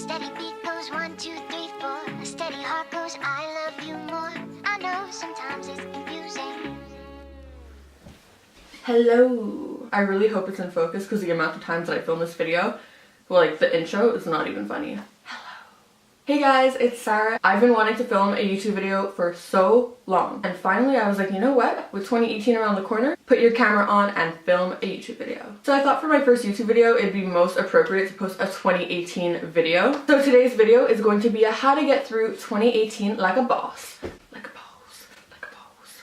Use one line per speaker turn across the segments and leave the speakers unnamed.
steady beat goes 1, 2, 3, 4. A steady heart goes, I love you more. I know sometimes it's confusing.
Hello. I really hope it's in focus because the amount of times that I film this video, well, like the intro is not even funny. Hey guys, it's Sarah. I've been wanting to film a YouTube video for so long, and finally I was like, you know what? With 2018 around the corner, put your camera on and film a YouTube video. So I thought for my first YouTube video, it'd be most appropriate to post a 2018 video. So today's video is going to be a how to get through 2018 like a boss. Like a boss. Like a boss.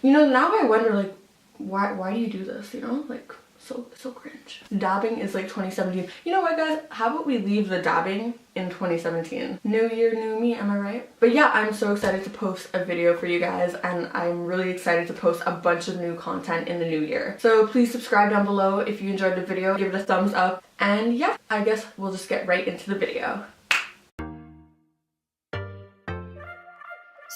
You know, now I wonder, like, why do you do this, you know? Like, so cringe. Dabbing is like 2017. You know what, guys? How about we leave the dabbing in 2017? New year, new me, am I right? But yeah, I'm so excited to post a video for you guys, and I'm really excited to post a bunch of new content in the new year. So please subscribe down below if you enjoyed the video, give it a thumbs up, and yeah, I guess we'll just get right into the video.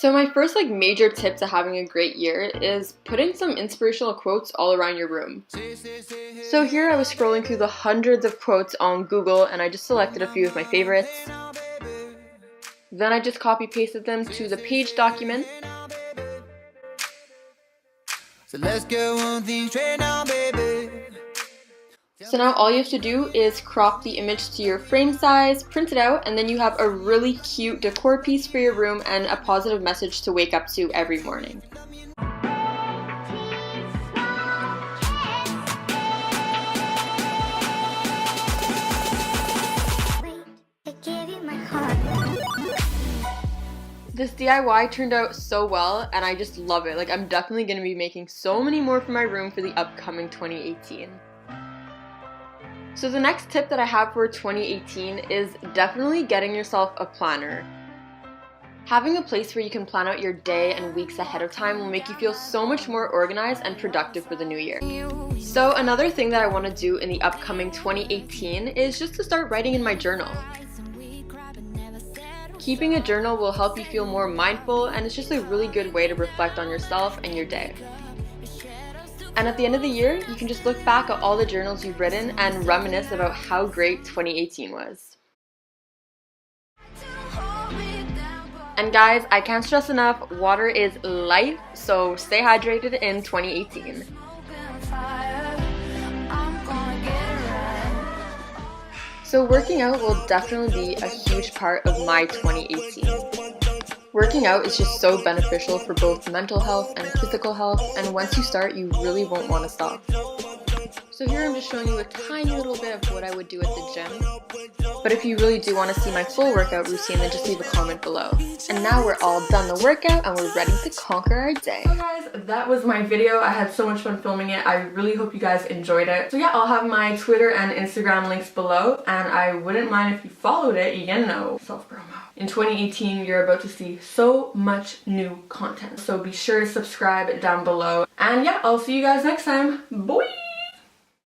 So my first major tip to having a great year is putting some inspirational quotes all around your room. So here I was scrolling through the hundreds of quotes on Google and I just selected a few of my favorites. Then I just copy pasted them to the page document. So let's go on things straight now, baby. So now all you have to do is crop the image to your frame size, print it out, and then you have a really cute decor piece for your room and a positive message to wake up to every morning. This DIY turned out so well and I just love it. Like, I'm definitely going to be making so many more for my room for the upcoming 2018. So the next tip that I have for 2018 is definitely getting yourself a planner. Having a place where you can plan out your day and weeks ahead of time will make you feel so much more organized and productive for the new year. So another thing that I want to do in the upcoming 2018 is just to start writing in my journal. Keeping a journal will help you feel more mindful, and it's just a really good way to reflect on yourself and your day. And at the end of the year, you can just look back at all the journals you've written and reminisce about how great 2018 was. And guys, I can't stress enough, water is life, so stay hydrated in 2018. So working out will definitely be a huge part of my 2018. Working out is just so beneficial for both mental health and physical health, and once you start, you really won't want to stop. So here I'm just showing you a tiny little bit of what I would do at the gym. But if you really do want to see my full workout routine, then just leave a comment below. And now we're all done the workout and we're ready to conquer our day. So guys, that was my video. I had so much fun filming it. I really hope you guys enjoyed it. So yeah, I'll have my Twitter and Instagram links below, and I wouldn't mind if you followed it, you know, self-promo. In 2018, you're about to see so much new content. So be sure to subscribe down below. And yeah, I'll see you guys next time. Bye!